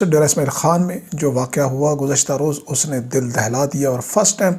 ڈیرہ اسماعیل خان میں جو واقعہ ہوا گزشتہ روز اس نے دل دہلا دیا، اور فرسٹ ٹائم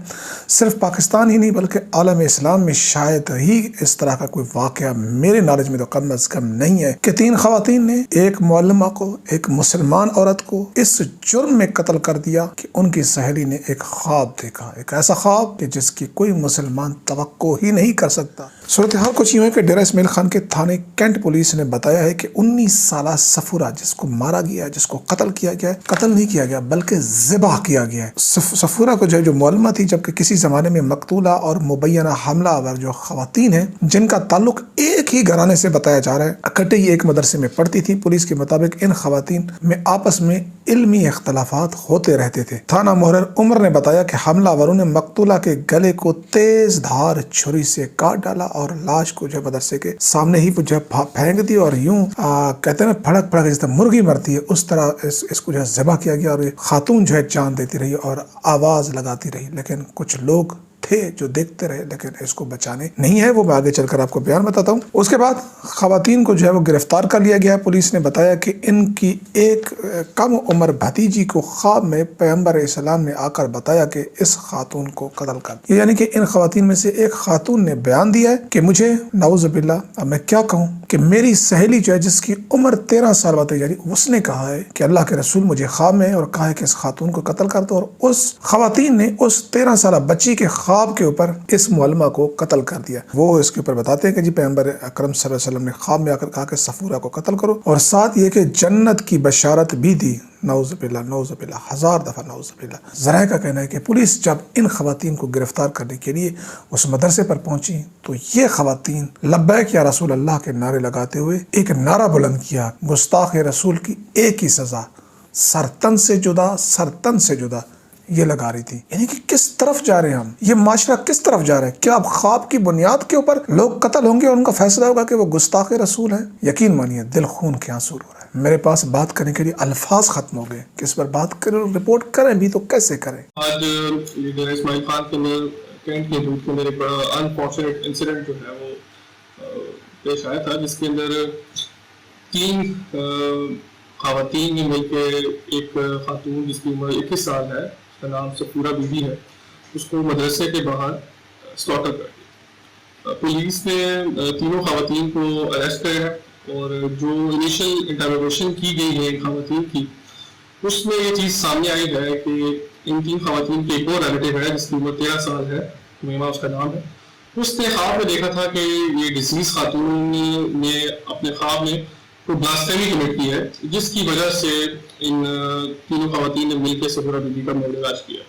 صرف پاکستان ہی نہیں بلکہ عالم اسلام میں شاید ہی اس طرح کا کوئی واقعہ میرے نالج میں تو کم از کم نہیں ہے کہ 3 خواتین نے ایک معلمہ کو، ایک مسلمان عورت کو اس جرم میں قتل کر دیا کہ ان کی سہیلی نے ایک خواب دیکھا، ایک ایسا خواب کہ جس کی کوئی مسلمان توقع ہی نہیں کر سکتا۔ صورتحال کچھ یوں ہے کہ ڈیرہ اسماعیل خان کے تھانے کینٹ پولیس نے بتایا ہے کہ 19 سالہ صفورہ جس کو مارا گیا ہے، جس کو قتل کیا گیا ہے، قتل نہیں کیا گیا بلکہ ذبح کیا گیا ہے۔ صفورہ کو جو معلومہ تھی، جبکہ کسی زمانے میں مقتولہ اور مبینہ حملہ آور جو خواتین ہیں جن کا تعلق ایک ہی گھرانے سے بتایا جا رہا ہے، اکٹھے ہی ایک مدرسے میں پڑھتی تھی۔ پولیس کے مطابق ان خواتین میں آپس میں علمی اختلافات ہوتے رہتے تھے۔ تھانہ محرر عمر نے بتایا کہ حملہ آوروں نے مقتولہ کے گلے کو تیز دھار چھری سے کاٹ ڈالا اور لاش کو جو مدرسے کے سامنے ہی جو پھینک دی، اور یوں کہتے ہیں نا پھڑک پھڑک جس طرح مرغی مرتی ہے اس طرح اس کو جو ہے ذبح کیا گیا، اور خاتون جو ہے جان دیتی رہی اور آواز لگاتی رہی، لیکن کچھ لوگ تھے جو دیکھتے رہے لیکن اس کو بچانے نہیں ہے۔ وہ میں آگے چل کر آپ کو بیان بتاتا ہوں۔ اس کے بعد خواتین کو جو ہے وہ گرفتار کر لیا گیا ہے۔ پولیس نے بتایا کہ ان کی ایک کم عمر بھتیجی کو خواب میں پیغمبر اسلام نے آ کر بتایا کہ اس خاتون کو قتل کر دیا، یعنی کہ ان خواتین میں سے ایک خاتون نے بیان دیا ہے کہ مجھے نعوذ باللہ اب میں کیا کہوں کہ میری سہیلی جو ہے جس کی عمر 13 سال بتائی جا رہی، اس نے کہا ہے کہ اللہ کے رسول مجھے خواب میں اور کہا ہے کہ اس خاتون کو قتل کر دو، اور اس خواتین نے اس 13 سالہ بچی کے خواب کے اوپر اس معلمہ کو قتل کر دیا۔ وہ اس کے اوپر بتاتے ہیں کہ جی پیغمبر اکرم صلی اللہ علیہ وسلم نے خواب میں آ کر کہا کہ صفورہ کو قتل کرو، اور ساتھ یہ کہ جنت کی بشارت بھی دی۔ نعوذ باللہ، نعوذ باللہ، 1000 دفعہ نعوذ باللہ۔ ذرائع کا کہنا ہے کہ پولیس جب ان خواتین کو گرفتار کرنے کے لیے اس مدرسے پر پہنچی تو یہ خواتین لبیک یا رسول اللہ کے نعرے لگاتے ہوئے ایک نعرہ بلند کیا، گستاخ رسول کی ایک ہی سزا، سرتن سے جدا، سرتن سے جدا، یہ لگا رہی تھی۔ یعنی کہ کس طرف جا رہے ہیں ہم، یہ معاشرہ کس طرف جا رہا ہے؟ کیا اب خواب کی بنیاد کے اوپر لوگ قتل ہوں گے اور ان کا فیصلہ ہوگا کہ وہ گستاخ رسول ہیں؟ یقین مانیے دل خون کے آنسو رو رہا ہے۔ میرے پاس بات کرنے کے لیے الفاظ ختم ہو گئے کہ اس پر بات کریں، رپورٹ کریں بھی تو کیسے کریں۔ آج ڈیرہ اسماعیل خان کے اندر کینٹ کے دودھ کے اندر ایک بڑا انفارچونیٹ انسیڈنٹ جو ہے وہ پیش آیا تھا، جس کے اندر 3 خواتین نے مل کے ایک خاتون جس کی عمر 21 سال ہے، اس کا نام صفورہ بی بی ہے، اس کو مدرسے کے باہر سلاٹر کر دیا۔ پولیس نے 3 خواتین کو اریسٹ کیا ہے، اور جو انیشل انٹروگیشن کی گئی ہے خواتین کی، اس میں یہ چیز سامنے آئی ہے کہ ان 3 خواتین کی ایک اور ریلیٹیو ہے جس کی عمر 13 سال ہے، میمہ اس کا نام ہے۔ اس نے خواب میں دیکھا تھا کہ یہ ڈیزیز خاتون نے اپنے خواب میں کوئی بلاسفیمی کمٹ کی ہے، جس کی وجہ سے ان 3 خواتین نے مل کے صفورہ بی بی کا مرداج کیا۔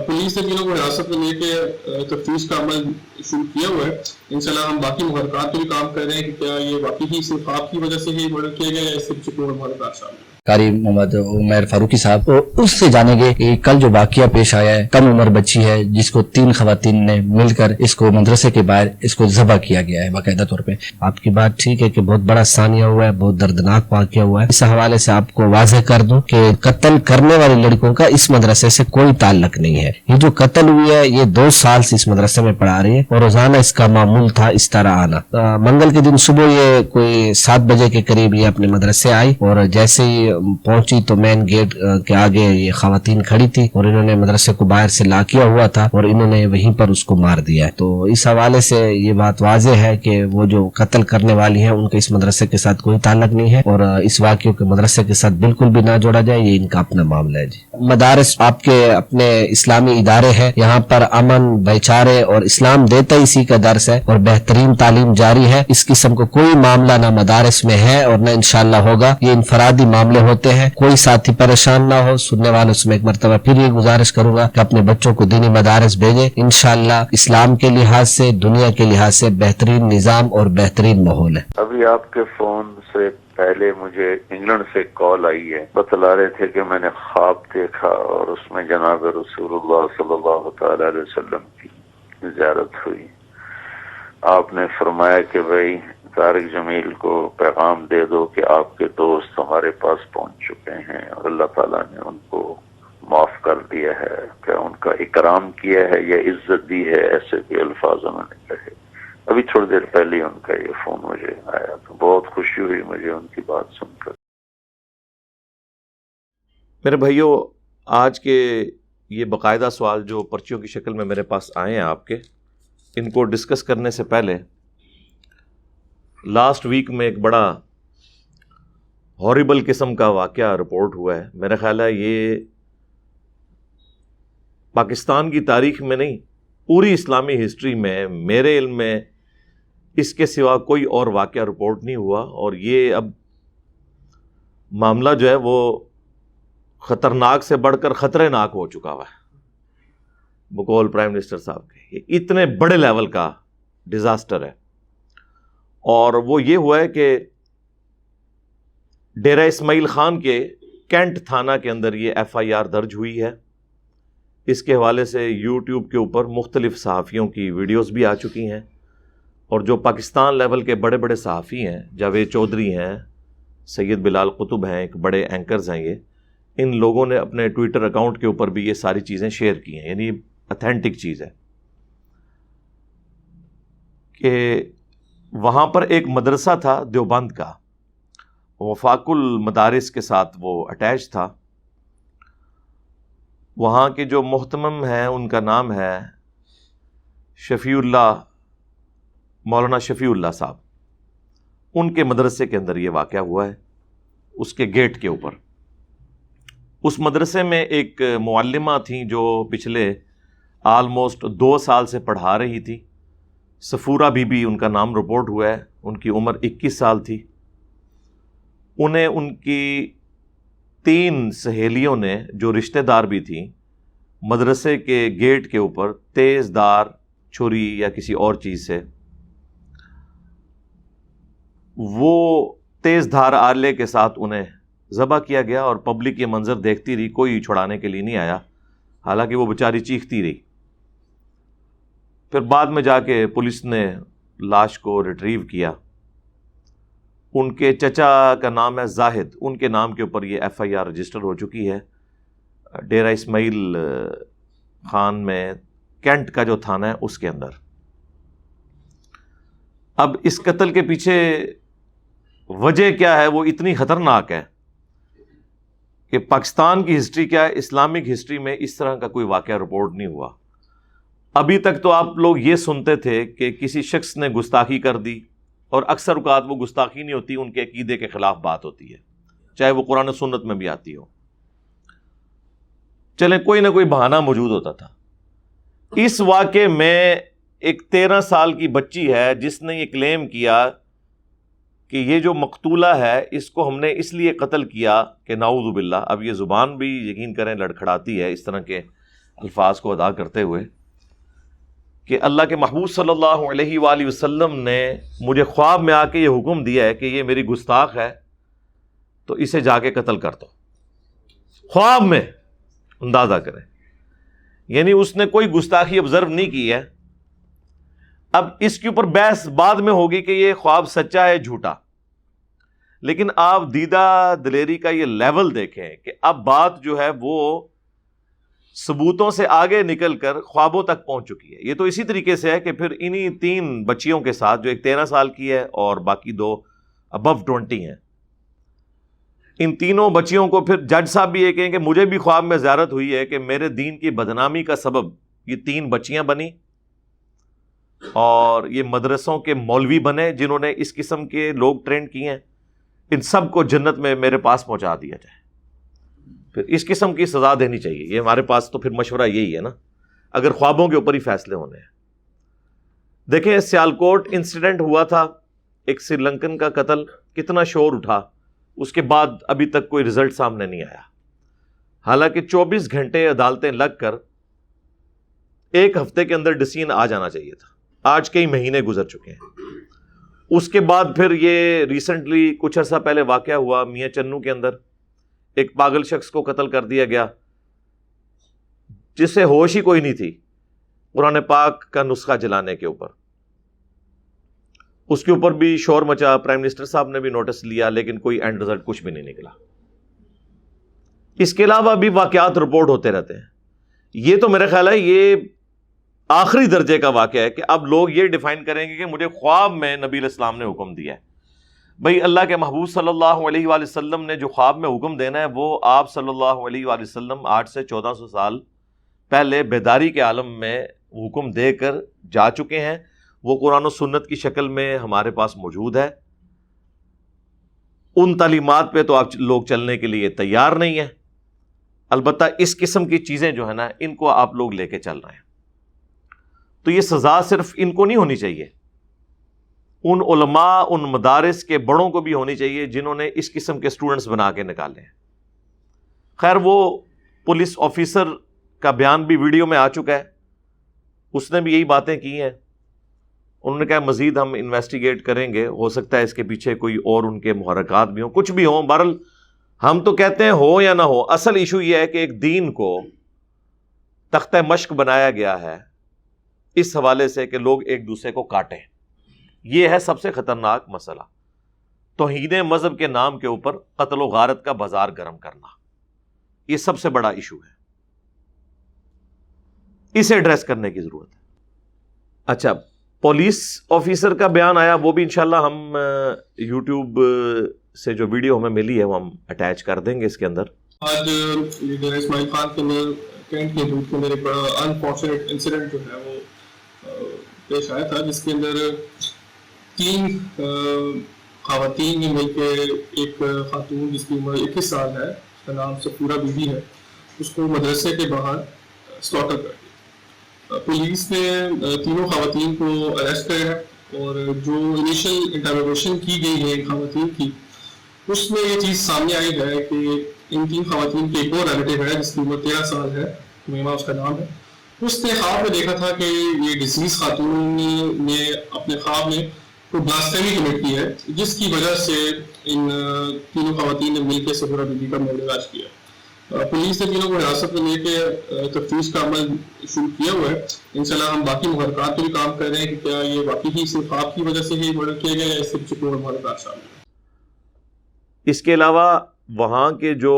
پولیس نے 3 کو حراست میں لے کے تفتیش کا عمل شروع کیا ہوا ہے۔ انشاءاللہ ہم باقی محرکات پہ بھی کام کر رہے ہیں کہ کیا یہ واقعی صرف خواب کی وجہ سے ہی مرڈر کیا گیا یا صرف کوئی محرکات شامل ہیں۔ قاری محمد عمیر فاروقی صاحب، اس سے جانیں گے کہ کل جو واقعہ پیش آیا ہے، کم عمر بچی ہے جس کو 3 خواتین نے مل کر اس کو مدرسے کے باہر اس کو ذبح کیا گیا ہے باقاعدہ طور پہ۔ آپ کی بات ٹھیک ہے کہ بہت بڑا ثانیہ ہوا ہے، بہت دردناک واقعہ ہوا ہے۔ اس حوالے سے آپ کو واضح کر دوں کہ قتل کرنے والے لڑکوں کا اس مدرسے سے کوئی تعلق نہیں ہے۔ یہ جو قتل ہوئی ہے یہ 2 سال سے اس مدرسے میں پڑھا رہی ہے، اور روزانہ اس کا معمول تھا اس طرح آنا۔ منگل کے دن صبح یہ کوئی 7 بجے کے قریب یہ اپنے مدرسے آئی، اور جیسے ہی پہنچی تو مین گیٹ کے آگے یہ خواتین کھڑی تھی، اور انہوں نے مدرسے کو باہر سے لاک کیا ہوا تھا، اور انہوں نے وہیں پر اس کو مار دیا ہے۔ تو اس حوالے سے یہ بات واضح ہے کہ وہ جو قتل کرنے والی ہیں ان کا اس مدرسے کے ساتھ کوئی تعلق نہیں ہے، اور اس واقعے کے مدرسے کے ساتھ بالکل بھی نہ جوڑا جائے، یہ ان کا اپنا معاملہ ہے۔ جی، مدارس آپ کے اپنے اسلامی ادارے ہیں، یہاں پر امن، بھائی چارے اور اسلام دیتا اسی کا درس ہے، اور بہترین تعلیم جاری ہے۔ اس قسم کو کوئی معاملہ نہ مدارس میں ہے اور نہ انشاءاللہ ہوگا۔ یہ انفرادی معاملے ہوتے ہیں، کوئی ساتھی پریشان نہ ہو۔ سننے والوں سے میں ایک مرتبہ پھر یہ گزارش کروں گا کہ اپنے بچوں کو دینی مدارس بھیجیں، انشاءاللہ اسلام کے لحاظ سے، دنیا کے لحاظ سے بہترین نظام اور بہترین ماحول ہے۔ ابھی آپ کے فون سے پہلے مجھے انگلینڈ سے کال آئی ہے، بتلا رہے تھے کہ میں نے خواب دیکھا اور اس میں جناب رسول اللہ صلی اللہ تعالی علیہ وسلم کی زیارت ہوئی۔ آپ نے فرمایا کہ بھائی طارق جمیل کو پیغام دے دو کہ آپ کے دوست ہمارے پاس پہنچ چکے ہیں، اور اللہ تعالیٰ نے ان کو معاف کر دیا ہے، کہ ان کا اکرام کیا ہے یا عزت دی ہے، ایسے کوئی الفاظ انہوں نے کہے۔ ابھی تھوڑی دیر پہلے ان کا یہ فون مجھے آیا تو بہت خوشی ہوئی مجھے ان کی بات سن کر۔ میرے بھائیوں، آج کے یہ باقاعدہ سوال جو پرچیوں کی شکل میں میرے پاس آئے ہیں آپ کے، ان کو ڈسکس کرنے سے پہلے لاسٹ ویک میں ایک بڑا ہاریبل قسم کا واقعہ رپورٹ ہوا ہے. میرا خیال ہے یہ پاکستان کی تاریخ میں نہیں، پوری اسلامی ہسٹری میں میرے علم میں اس کے سوا کوئی اور واقعہ رپورٹ نہیں ہوا. اور یہ اب معاملہ جو ہے وہ خطرناک سے بڑھ کر خطرے ناک ہو چکا ہوا ہے بقول پرائم منسٹر صاحب کے. یہ اتنے بڑے لیول کا ڈیزاسٹر ہے. اور وہ یہ ہوا ہے کہ ڈیرہ اسماعیل خان کے کینٹ تھانہ کے اندر یہ FIR درج ہوئی ہے. اس کے حوالے سے یوٹیوب کے اوپر مختلف صحافیوں کی ویڈیوز بھی آ چکی ہیں، اور جو پاکستان لیول کے بڑے بڑے صحافی ہیں، جاوید چودھری ہیں، سید بلال قطب ہیں، ایک بڑے اینکرز ہیں، یہ ان لوگوں نے اپنے ٹویٹر اکاؤنٹ کے اوپر بھی یہ ساری چیزیں شیئر کی ہیں. یعنی اتھینٹک چیز ہے کہ وہاں پر ایک مدرسہ تھا دیوبند کا، وفاق المدارس کے ساتھ وہ اٹیچ تھا. وہاں کے جو محتمم ہیں ان کا نام ہے شفیع اللہ، مولانا شفیع اللہ صاحب. ان کے مدرسے کے اندر یہ واقعہ ہوا ہے، اس کے گیٹ کے اوپر. اس مدرسے میں ایک معلمہ تھیں جو پچھلے آلموسٹ 2 سال سے پڑھا رہی تھی. صفورہ بی بی ان کا نام رپورٹ ہوا ہے. ان کی عمر 21 سال تھی. انہیں ان کی 3 سہیلیوں نے جو رشتہ دار بھی تھیں، مدرسے کے گیٹ کے اوپر تیز دار چھری یا کسی اور چیز سے، وہ تیز دھار آلے کے ساتھ انہیں ذبح کیا گیا. اور پبلک یہ منظر دیکھتی رہی، کوئی چھڑانے کے لیے نہیں آیا، حالانکہ وہ بیچاری چیختی رہی. پھر بعد میں جا کے پولیس نے لاش کو ریٹریو کیا. ان کے چچا کا نام ہے زاہد، ان کے نام کے اوپر یہ FIR رجسٹر ہو چکی ہے ڈیرہ اسماعیل خان میں کینٹ کا جو تھانہ ہے اس کے اندر. اب اس قتل کے پیچھے وجہ کیا ہے وہ اتنی خطرناک ہے کہ پاکستان کی ہسٹری کیا ہے، اسلامک ہسٹری میں اس طرح کا کوئی واقعہ رپورٹ نہیں ہوا. ابھی تک تو آپ لوگ یہ سنتے تھے کہ کسی شخص نے گستاخی کر دی، اور اکثر اوقات وہ گستاخی نہیں ہوتی، ان کے عقیدے کے خلاف بات ہوتی ہے، چاہے وہ قرآن و سنت میں بھی آتی ہو. چلیں کوئی نہ کوئی بہانہ موجود ہوتا تھا. اس واقعے میں ایک 13 سال کی بچی ہے جس نے یہ کلیم کیا کہ یہ جو مقتولہ ہے اس کو ہم نے اس لیے قتل کیا کہ نعوذ باللہ، اب یہ زبان بھی یقین کریں لڑکھڑاتی ہے اس طرح کے الفاظ کو ادا کرتے ہوئے، کہ اللہ کے محبوب صلی اللہ علیہ وآلہ وسلم نے مجھے خواب میں آ کے یہ حکم دیا ہے کہ یہ میری گستاخ ہے تو اسے جا کے قتل کر دو. خواب میں، اندازہ کریں. یعنی اس نے کوئی گستاخی آبزرو نہیں کی ہے. اب اس کے اوپر بحث بعد میں ہوگی کہ یہ خواب سچا ہے جھوٹا، لیکن آپ دیدہ دلیری کا یہ لیول دیکھیں کہ اب بات جو ہے وہ ثبوتوں سے آگے نکل کر خوابوں تک پہنچ چکی ہے. یہ تو اسی طریقے سے ہے کہ پھر انہی 3 بچیوں کے ساتھ، جو ایک 13 سال کی ہے اور باقی 2 ابو 20 ہیں، ان تینوں بچیوں کو پھر جج صاحب بھی یہ کہیں کہ مجھے بھی خواب میں زیارت ہوئی ہے کہ میرے دین کی بدنامی کا سبب یہ 3 بچیاں بنی، اور یہ مدرسوں کے مولوی بنے جنہوں نے اس قسم کے لوگ ٹرینڈ کیے ہیں. ان سب کو جنت میں میرے پاس پہنچا دیا جائے. پھر اس قسم کی سزا دینی چاہیے. یہ ہمارے پاس تو پھر مشورہ یہی ہے نا، اگر خوابوں کے اوپر ہی فیصلے ہونے ہیں. دیکھیں سیالکوٹ انسیڈنٹ ہوا تھا، ایک سری لنکن کا قتل، کتنا شور اٹھا، اس کے بعد ابھی تک کوئی رزلٹ سامنے نہیں آیا. حالانکہ 24 گھنٹے عدالتیں لگ کر 1 ہفتے کے اندر ڈسیزن آ جانا چاہیے تھا. آج کئی مہینے گزر چکے ہیں. اس کے بعد پھر یہ ریسنٹلی کچھ عرصہ پہلے واقعہ ہوا میاں چنو کے اندر، ایک پاگل شخص کو قتل کر دیا گیا جس سے ہوش ہی کوئی نہیں تھی، قرآن پاک کا نسخہ جلانے کے اوپر. اس کے اوپر بھی شور مچا، پرائم منسٹر صاحب نے بھی نوٹس لیا، لیکن کوئی اینڈ رزلٹ کچھ بھی نہیں نکلا. اس کے علاوہ بھی واقعات رپورٹ ہوتے رہتے ہیں. یہ تو میرا خیال ہے یہ آخری درجے کا واقعہ ہے کہ اب لوگ یہ ڈیفائن کریں گے کہ مجھے خواب میں نبی علیہ السلام نے حکم دیا ہے. بھئی اللہ کے محبوب صلی اللہ علیہ وآلہ وسلم نے جو خواب میں حکم دینا ہے وہ آپ صلی اللہ علیہ وآلہ وسلم 8 سے 1400 سال پہلے بیداری کے عالم میں حکم دے کر جا چکے ہیں. وہ قرآن و سنت کی شکل میں ہمارے پاس موجود ہے. ان تعلیمات پہ تو آپ لوگ چلنے کے لیے تیار نہیں ہیں. البتہ اس قسم کی چیزیں جو ہے نا ان کو آپ لوگ لے کے چل رہے ہیں. تو یہ سزا صرف ان کو نہیں ہونی چاہیے, ان علماء ان مدارس کے بڑوں کو بھی ہونی چاہیے جنہوں نے اس قسم کے سٹوڈنٹس بنا کے نکالے ہیں. خیر وہ پولیس آفیسر کا بیان بھی ویڈیو میں آ چکا ہے, اس نے بھی یہی باتیں کی ہیں. انہوں نے کہا مزید ہم انویسٹیگیٹ کریں گے, ہو سکتا ہے اس کے پیچھے کوئی اور ان کے محرکات بھی ہوں, کچھ بھی ہوں. بہرحال ہم تو کہتے ہیں ہو یا نہ ہو, اصل ایشو یہ ہے کہ ایک دین کو تختہ مشق بنایا گیا ہے اس حوالے سے کہ لوگ ایک دوسرے کو کاٹیں. یہ ہے سب سے خطرناک مسئلہ, توہین مذہب کے نام کے اوپر قتل و غارت کا بازار گرم کرنا. یہ سب سے بڑا ایشو ہے, اسے ایڈریس کرنے کی ضرورت ہے. اچھا, پولیس آفیسر کا بیان آیا, وہ بھی انشاءاللہ ہم یوٹیوب سے جو ویڈیو ہمیں ملی ہے وہ ہم اٹیچ کر دیں گے اس کے اندر. آج لیڈر اسماعیل خان کے اندر کینٹ کے حدود کے اندر ایک بڑا انفارچونیٹ انسیڈنٹ جو ہے وہ پیش آیا تھا, جس کے اندر 3 خواتین نے مل کے ایک خاتون جس کی عمر 21 سال ہے, اس کا نام سفورہ بی بی ہے, اس کو مدرسے کے باہر سلاٹر کر دیا. پولیس نے تینوں خواتین کو اریسٹ کیا ہے, اور جو انیشل انٹروگیشن کی گئی ہے خواتین کی, اس میں یہ چیز سامنے آئی ہے کہ ان 3 خواتین کے ایک اور ریلیٹیو ہے جس کی عمر 13 سال ہے, میما اس کا نام ہے. اس نے خواب میں دیکھا تھا کہ یہ ڈیزیز خاتون نے اپنے خواب میں کوئی بلاسفیمی کمٹ کی ہے, جس کی وجہ سے ان تینوں خواتین نے مل کے سفورہ بی بی کا مرداج کیا. پولیس نے تینوں کو حراست میں لے کے تفتیش کا عمل شروع کیا ہوا ہے. انشاءاللہ ہم باقی محرکات پہ بھی کام کر رہے ہیں کہ کیا یہ واقعی ہی صرف خواب کی وجہ سے ہی مرڈر کیے گئے یا اس سے کچھ اور محرکات شامل ہیں. اس کے علاوہ وہاں کے جو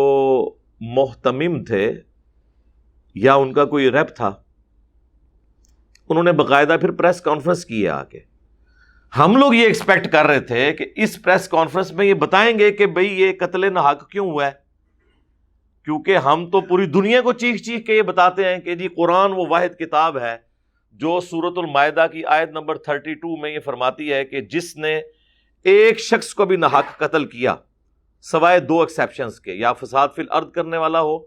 محتمم تھے یا ان کا کوئی ریپ تھا, انہوں نے باقاعدہ پھر پریس کانفرنس کی ہے آ کے. ہم لوگ یہ ایکسپیکٹ کر رہے تھے کہ اس پریس کانفرنس میں یہ بتائیں گے کہ بھئی یہ قتل ناحق کیوں ہوا ہے, کیونکہ ہم تو پوری دنیا کو چیخ چیخ کے یہ بتاتے ہیں کہ جی قرآن وہ واحد کتاب ہے جو سورۃ المائدہ کی آیت نمبر 32 میں یہ فرماتی ہے کہ جس نے ایک شخص کو بھی ناحق قتل کیا سوائے 2 ایکسیپشنز کے, یا فساد فی الارض کرنے والا ہو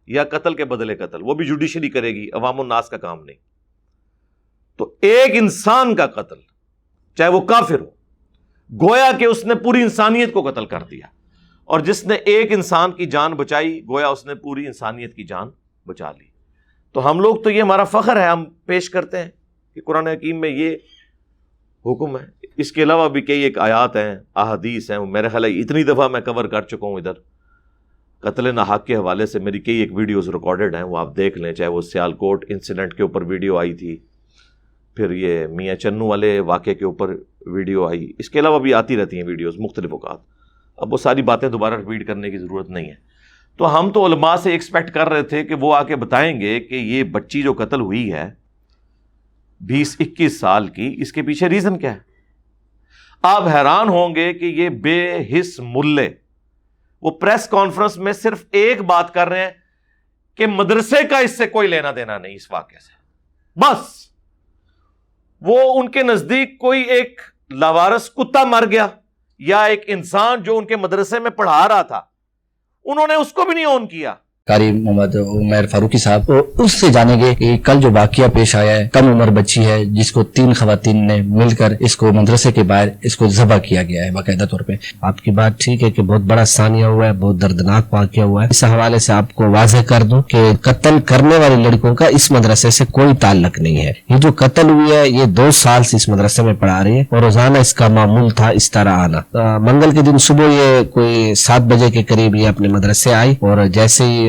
یا قتل کے بدلے قتل, وہ بھی جوڈیشری کرے گی, عوام الناس کا کام نہیں. تو ایک انسان کا قتل چاہے وہ کافر ہو, گویا کہ اس نے پوری انسانیت کو قتل کر دیا, اور جس نے ایک انسان کی جان بچائی گویا اس نے پوری انسانیت کی جان بچا لی. تو ہم لوگ تو یہ ہمارا فخر ہے, ہم پیش کرتے ہیں کہ قرآن حکیم میں یہ حکم ہے. اس کے علاوہ بھی کئی ایک آیات ہیں, احادیث ہیں, میرے خیال ہے اتنی دفعہ میں کور کر چکا ہوں ادھر. قتل ناحق کے حوالے سے میری کئی ایک ویڈیوز ریکارڈڈ ہیں, وہ آپ دیکھ لیں. چاہے وہ سیالکوٹ انسیڈنٹ کے اوپر ویڈیو آئی تھی, پھر یہ میاں چنو والے واقعے کے اوپر ویڈیو آئی, اس کے علاوہ بھی آتی رہتی ہیں ویڈیوز مختلف اوقات. اب وہ ساری باتیں دوبارہ ریپیٹ کرنے کی ضرورت نہیں ہے. تو ہم تو علماء سے ایکسپیکٹ کر رہے تھے کہ وہ آ کے بتائیں گے کہ یہ بچی جو قتل ہوئی ہے 20-21 سال کی, اس کے پیچھے ریزن کیا ہے. آپ حیران ہوں گے کہ یہ بے حس ملے وہ پریس کانفرنس میں صرف ایک بات کر رہے ہیں کہ مدرسے کا اس سے کوئی لینا دینا نہیں اس واقعے سے. بس وہ ان کے نزدیک کوئی ایک لاوارث کتا مر گیا یا ایک انسان جو ان کے مدرسے میں پڑھا رہا تھا, انہوں نے اس کو بھی نہیں اون کیا. قاری محمد عمیر فاروقی صاحب اس سے جانیں گے کہ کل جو واقعہ پیش آیا ہے, کم عمر بچی ہے جس کو 3 خواتین نے مل کر اس کو مدرسے کے باہر اس کو ذبح کیا گیا ہے باقاعدہ طور پہ. آپ کی بات ٹھیک ہے کہ بہت بڑا ثانیہ ہوا ہے, بہت دردناک واقعہ ہوا ہے. اس حوالے سے آپ کو واضح کر دوں کہ قتل کرنے والے لڑکوں کا اس مدرسے سے کوئی تعلق نہیں ہے. یہ جو قتل ہوئی ہے یہ 2 سال سے اس مدرسے میں پڑھا رہی ہے اور روزانہ اس کا معمول تھا اس طرح آنا. منگل کے دن صبح یہ کوئی 7 بجے کے قریب یہ اپنے مدرسے آئی, اور جیسے ہی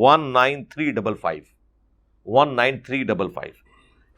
19355 19355।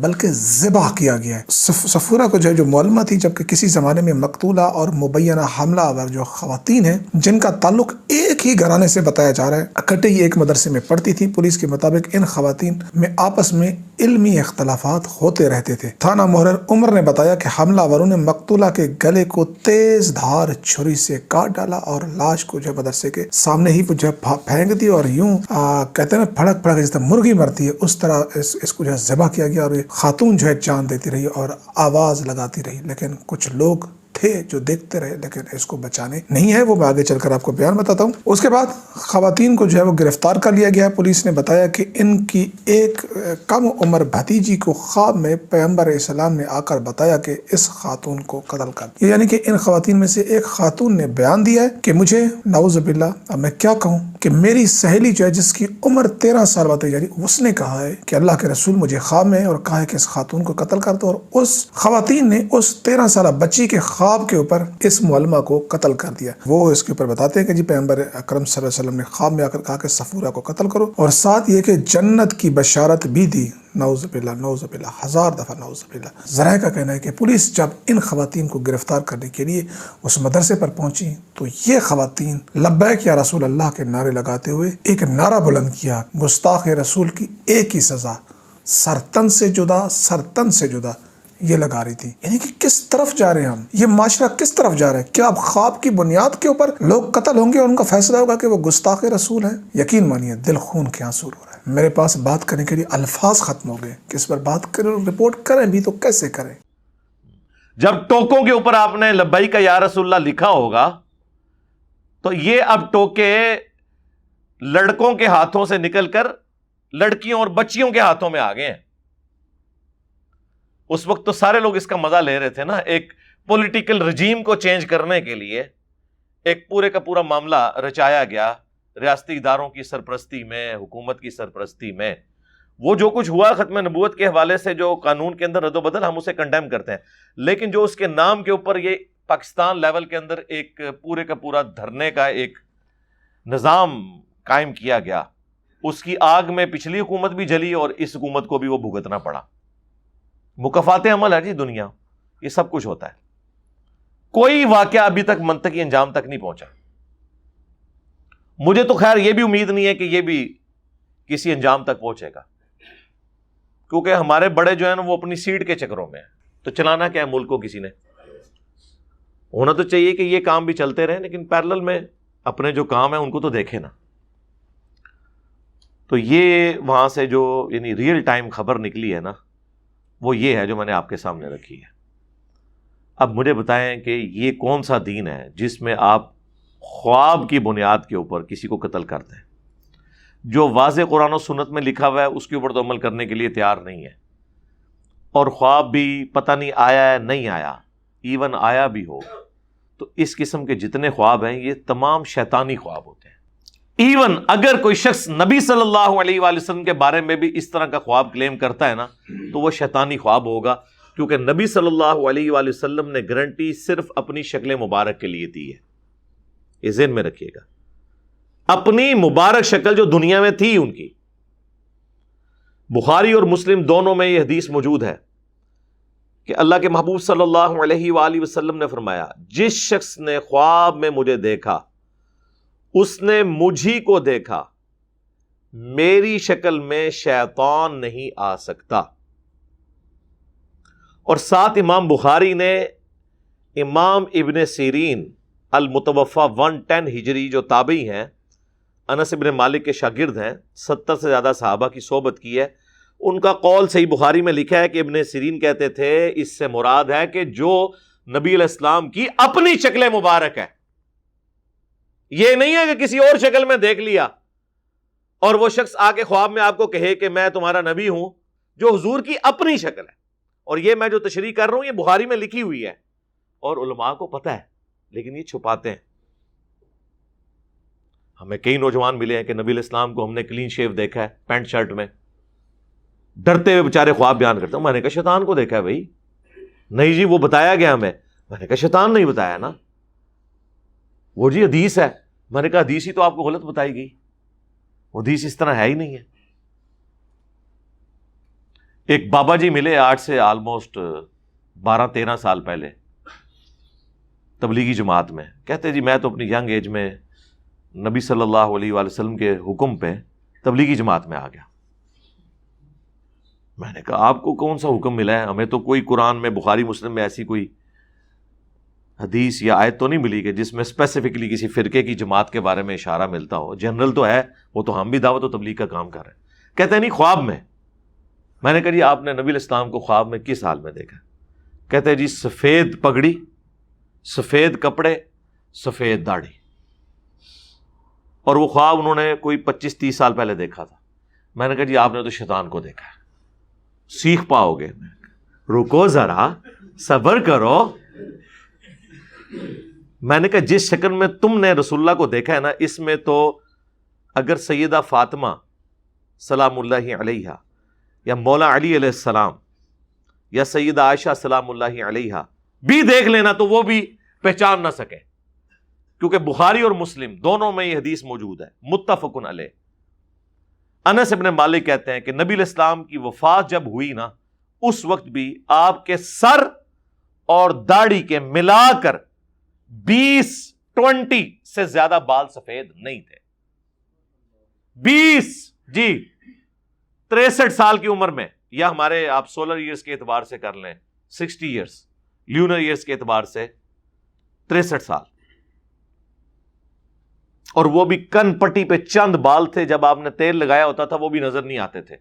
بلکہ ذبح کیا گیا ہے۔ صفورہ کو جو معلومہ تھی، جبکہ کسی زمانے میں مقتولہ اور مبینہ حملہ آور جو خواتین ہیں جن کا تعلق ایک ہی گھرانے سے بتایا جا رہا ہے، اکٹھے ہی ایک مدرسے میں پڑھتی تھی۔ پولیس کے مطابق ان خواتین میں آپس میں علمی اختلافات ہوتے رہتے تھے۔ تھانہ محرر عمر نے بتایا کہ حملہ آوروں نے مقتولہ کے گلے کو تیز دھار چھری سے کاٹ ڈالا اور لاش کو جو مدرسے کے سامنے ہی جو پھینک دی، اور یوں کہتے ہیں نا پھڑک پھڑک جس طرح مرغی مرتی ہے اس طرح اس کو جو ہے ذبح کیا گیا، اور یہ خاتون جو ہے جان دیتی رہی اور آواز لگاتی رہی، لیکن کچھ لوگ تھے جو دیکھتے رہے لیکن اس کو بچانے نہیں ہے۔ وہ میں آگے چل کر آپ کو بیان بتاتا ہوں۔ اس کے بعد خواتین کو جو ہے وہ گرفتار کر لیا گیا۔ پولیس نے بتایا کہ ان کی ایک کم عمر بھتیجی کو خواب میں پیغمبر اسلام نے آ کر بتایا کہ اس خاتون کو قتل کر دیا، یعنی کہ ان خواتین میں سے ایک خاتون نے بیان دیا ہے کہ مجھے نعوذ باللہ اب میں کیا کہوں کہ میری سہیلی جو ہے جس کی عمر 13 سال بتائی جا رہی، اس نے کہا ہے کہ اللہ کے رسول مجھے خواب میں اور کہا ہے کہ اس خاتون کو قتل کر دو، اور اس خواتین نے اس 13 سالہ بچی کے خواب کے اوپر اس معلمہ کو قتل کر دیا۔ وہ اس کے اوپر بتاتے ہیں کہ جی پیغمبر اکرم صلی اللہ علیہ وسلم نے خواب میں آ کر کہا کہ صفورہ کو قتل کرو، اور ساتھ یہ کہ جنت کی بشارت بھی دی۔ نعوذ باللہ، نعوذ باللہ، ہزار دفعہ نعوذ باللہ۔ ذرائع کا کہنا ہے کہ پولیس جب ان خواتین کو گرفتار کرنے کے لیے اس مدرسے پر پہنچی تو یہ خواتین لبیک یا رسول اللہ کے نعرے لگاتے ہوئے ایک نعرہ بلند کیا، گستاخ رسول کی ایک ہی سزا، سرتن سے جدا، سرتن سے جدا، یہ لگا رہی تھی۔ یعنی کہ کس طرف جا رہے ہیں ہم، یہ معاشرہ کس طرف جا رہا ہے؟ کیا اب خواب کی بنیاد کے اوپر لوگ قتل ہوں گے اور ان کا فیصلہ ہوگا کہ وہ گستاخ رسول ہیں؟ یقین مانیے دل خون کے آنسو ہو رہا ہے۔ میرے پاس بات کرنے کے لیے الفاظ ختم ہو گئے کہ اس پر بات کریں اور رپورٹ کریں بھی تو کیسے کریں؟ جب ٹوکوں کے اوپر آپ نے لبیک یا رسول اللہ لکھا ہوگا تو یہ اب ٹوکے لڑکوں کے ہاتھوں سے نکل کر لڑکیوں اور بچیوں کے ہاتھوں میں آ گئے ہیں۔ اس وقت تو سارے لوگ اس کا مزہ لے رہے تھے نا، ایک پولیٹیکل رجیم کو چینج کرنے کے لیے ایک پورے کا پورا معاملہ رچایا گیا ریاستی اداروں کی سرپرستی میں، حکومت کی سرپرستی میں۔ وہ جو کچھ ہوا ختم نبوت کے حوالے سے جو قانون کے اندر رد و بدل، ہم اسے کنڈیم کرتے ہیں، لیکن جو اس کے نام کے اوپر یہ پاکستان لیول کے اندر ایک پورے کا پورا دھرنے کا ایک نظام قائم کیا گیا، اس کی آگ میں پچھلی حکومت بھی جلی اور اس حکومت کو بھی وہ بھگتنا پڑا۔ مکافات عمل ہے جی دنیا، یہ سب کچھ ہوتا ہے۔ کوئی واقعہ ابھی تک منطقی انجام تک نہیں پہنچا۔ مجھے تو خیر یہ بھی امید نہیں ہے کہ یہ بھی کسی انجام تک پہنچے گا، کیونکہ ہمارے بڑے جو ہیں نا وہ اپنی سیٹ کے چکروں میں ہیں۔ تو چلانا کیا ہے ملک کو کسی نے؟ ہونا تو چاہیے کہ یہ کام بھی چلتے رہیں، لیکن پیرلل میں اپنے جو کام ہیں ان کو تو دیکھیں نا۔ تو یہ وہاں سے جو یعنی ریئل ٹائم خبر نکلی ہے نا، وہ یہ ہے جو میں نے آپ کے سامنے رکھی ہے۔ اب مجھے بتائیں کہ یہ کون سا دین ہے جس میں آپ خواب کی بنیاد کے اوپر کسی کو قتل کرتے ہیں؟ جو واضح قرآن و سنت میں لکھا ہوا ہے اس کے اوپر تو عمل کرنے کے لیے تیار نہیں ہے، اور خواب بھی پتہ نہیں آیا ہے نہیں آیا، ایون آیا بھی ہو تو اس قسم کے جتنے خواب ہیں یہ تمام شیطانی خواب ہوتے ہیں۔ ایون اگر کوئی شخص نبی صلی اللہ علیہ وآلہ وسلم کے بارے میں بھی اس طرح کا خواب کلیم کرتا ہے نا تو وہ شیطانی خواب ہوگا، کیونکہ نبی صلی اللہ علیہ وآلہ وسلم نے گارنٹی صرف اپنی شکل مبارک کے لیے دی ہے۔ یہ ذہن میں رکھیے گا، اپنی مبارک شکل جو دنیا میں تھی ان کی۔ بخاری اور مسلم دونوں میں یہ حدیث موجود ہے کہ اللہ کے محبوب صلی اللہ علیہ وآلہ وسلم نے فرمایا، جس شخص نے خواب میں مجھے دیکھا اس نے مجھی کو دیکھا، میری شکل میں شیطان نہیں آ سکتا۔ اور ساتھ امام بخاری نے امام ابن سیرین المتوفا 110 ہجری جو تابعی ہیں، انس ابن مالک کے شاگرد ہیں، 70 سے زیادہ صحابہ کی صحبت کی ہے، ان کا قول صحیح بخاری میں لکھا ہے کہ ابن سیرین کہتے تھے اس سے مراد ہے کہ جو نبی علیہ السلام کی اپنی شکل مبارک ہے، یہ نہیں ہے کہ کسی اور شکل میں دیکھ لیا اور وہ شخص آ کے خواب میں آپ کو کہے کہ میں تمہارا نبی ہوں، جو حضور کی اپنی شکل ہے۔ اور یہ میں جو تشریح کر رہا ہوں یہ بخاری میں لکھی ہوئی ہے اور علماء کو پتہ ہے، لیکن یہ چھپاتے ہیں۔ ہمیں کئی نوجوان ملے ہیں کہ نبی علیہ السلام کو ہم نے کلین شیو دیکھا ہے، پینٹ شرٹ میں، ڈرتے ہوئے بیچارے خواب بیان کرتے ہیں۔ میں نے کہا شیطان کو دیکھا ہے بھائی؟ نہیں جی وہ بتایا گیا ہمیں۔ میں نے کہا شیطان نہیں بتایا نا، وہ جی حدیث ہے۔ میں نے کہا حدیث ہی تو آپ کو غلط بتائی گئی، وہ حدیث اس طرح ہے ہی نہیں ہے۔ ایک بابا جی ملے آج سے آلموسٹ 12-13 سال پہلے تبلیغی جماعت میں. کہتے جی میں تو اپنی ینگ ایج میں نبی صلی اللہ علیہ وآلہ وسلم کے حکم پہ تبلیغی جماعت میں آ گیا. میں نے کہا آپ کو کون سا حکم ملا ہے؟ ہمیں تو کوئی قرآن میں، بخاری مسلم میں ایسی کوئی حدیث یا آیت تو نہیں ملی کہ جس میں اسپیسیفکلی کسی فرقے کی جماعت کے بارے میں اشارہ ملتا ہو. جنرل تو ہے، وہ تو ہم بھی دعوت و تبلیغ کا کام کر رہے ہیں. کہتے ہیں نہیں، خواب میں. میں نے کہا جی آپ نے نبی علیہ السلام کو خواب میں کس حال میں دیکھا؟ کہتے ہیں جی سفید پگڑی، سفید کپڑے، سفید داڑھی. اور وہ خواب انہوں نے کوئی 25-30 سال پہلے دیکھا تھا. میں نے کہا جی آپ نے تو شیطان کو دیکھا ہے، سیکھ پاؤ گے. رکو ذرا، صبر کرو. میں نے کہا جس شکل میں تم نے رسول اللہ کو دیکھا ہے نا، اس میں تو اگر سیدہ فاطمہ سلام اللہ علیہا یا مولا علی علیہ السلام یا سیدہ عائشہ سلام اللہ علیہا بھی دیکھ لینا تو وہ بھی پہچان نہ سکے، کیونکہ بخاری اور مسلم دونوں میں یہ حدیث موجود ہے، متفقن علیہ. انس ابن مالک کہتے ہیں کہ نبی علیہ السلام کی وفات جب ہوئی نا، اس وقت بھی آپ کے سر اور داڑھی کے ملا کر 20 سے زیادہ بال سفید نہیں تھے. 20 جی 63 سال کی عمر میں، یا ہمارے آپ سولر ایئرز کے اعتبار سے کر لیں 60 ایئرز، لیونر ایئرز کے اعتبار سے 63 سال. اور وہ بھی کن پٹی پہ چند بال تھے، جب آپ نے تیل لگایا ہوتا تھا وہ بھی نظر نہیں آتے تھے.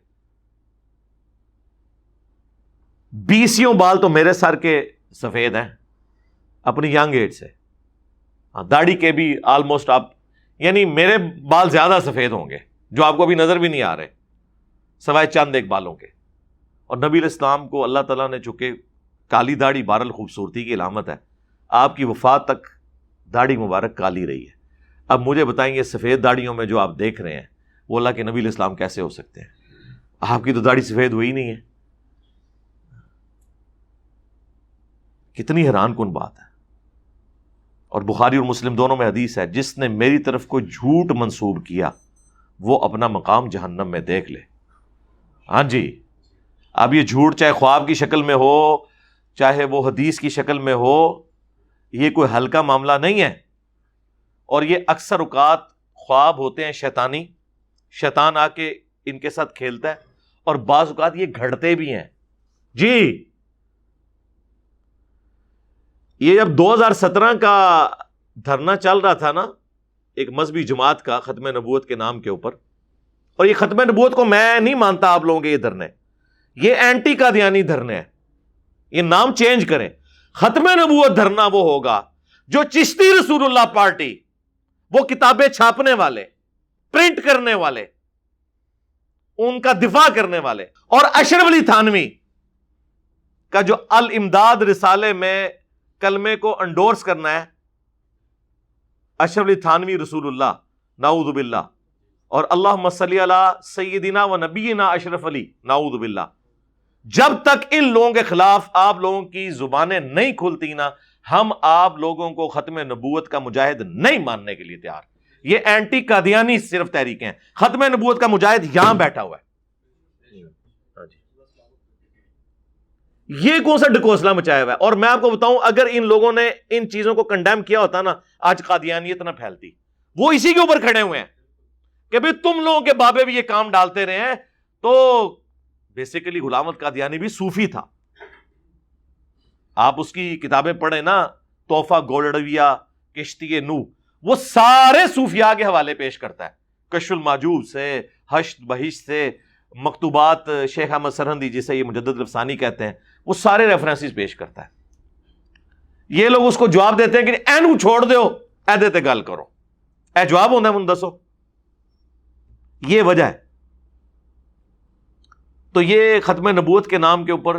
20 بال تو میرے سر کے سفید ہیں اپنی ینگ ایج سے. داڑھی کے بھی آلموسٹ آپ، یعنی میرے بال زیادہ سفید ہوں گے جو آپ کو ابھی نظر بھی نہیں آ رہے، سوائے چند ایک بالوں کے. اور نبی علیہ السلام کو اللہ تعالیٰ نے چونکہ کالی داڑھی بہرحال خوبصورتی کی علامت ہے، آپ کی وفات تک داڑھی مبارک کالی رہی ہے. اب مجھے بتائیں یہ سفید داڑھیوں میں جو آپ دیکھ رہے ہیں وہ اللہ کے نبی علیہ السلام کیسے ہو سکتے ہیں؟ آپ کی تو داڑھی سفید ہوئی نہیں ہے. کتنی حیران کن بات ہے. اور بخاری اور مسلم دونوں میں حدیث ہے، جس نے میری طرف کوئی جھوٹ منسوب کیا وہ اپنا مقام جہنم میں دیکھ لے. ہاں جی، اب یہ جھوٹ چاہے خواب کی شکل میں ہو چاہے وہ حدیث کی شکل میں ہو، یہ کوئی ہلکا معاملہ نہیں ہے. اور یہ اکثر اوقات خواب ہوتے ہیں شیطانی، شیطان آ کے ان کے ساتھ کھیلتا ہے، اور بعض اوقات یہ گھڑتے بھی ہیں. جی یہ جب 2017 کا دھرنا چل رہا تھا نا ایک مذہبی جماعت کا ختم نبوت کے نام کے اوپر، اور یہ ختم نبوت کو میں نہیں مانتا آپ لوگوں کے یہ دھرنے، یہ اینٹی قادیانی دھرنے ہیں، یہ نام چینج کریں. ختم نبوت دھرنا وہ ہوگا جو چشتی رسول اللہ پارٹی، وہ کتابیں چھاپنے والے، پرنٹ کرنے والے، ان کا دفاع کرنے والے، اور اشرف علی تھانوی کا جو الامداد رسالے میں کلمے کو انڈورس کرنا ہے، اشرف علی تھانوی رسول اللہ، نعوذ باللہ، اور اللہم صلی علی سیدنا و نبینا اشرف علی، نعوذ باللہ. جب تک ان لوگوں کے خلاف آپ لوگوں کی زبانیں نہیں کھلتی نا، ہم آپ لوگوں کو ختم نبوت کا مجاہد نہیں ماننے کے لیے تیار. یہ اینٹی قادیانی صرف تحریکیں ہیں. ختم نبوت کا مجاہد یہاں بیٹھا ہوا ہے. یہ کون سا ڈکوسلا مچایا ہوا ہے؟ اور میں آپ کو بتاؤں، اگر ان لوگوں نے ان چیزوں کو کنڈیم کیا ہوتا نا، آج قادیانیت نہ پھیلتی. وہ اسی کے اوپر کھڑے ہوئے ہیں کہ بھئی تم لوگوں کے بابے بھی یہ کام ڈالتے رہے ہیں. تو بیسیکلی غلام احمد قادیانی بھی صوفی تھا. آپ اس کی کتابیں پڑھیں نا، تحفہ گولڈویہ، کشتی نو، وہ سارے صوفیاء کے حوالے پیش کرتا ہے، کشف المحجوب سے، حشد بہشت سے، مکتوبات شیخ احمد سرہندی جسے یہ مجدد الافسانی کہتے ہیں، وہ سارے ریفرنسز پیش کرتا ہے. یہ لوگ اس کو جواب دیتے ہیں کہ اینو چھوڑ دیو، اے دیتے گل کرو، اے جواب ہونا ہے من دسو. یہ وجہ ہے. تو یہ ختم نبوت کے نام کے اوپر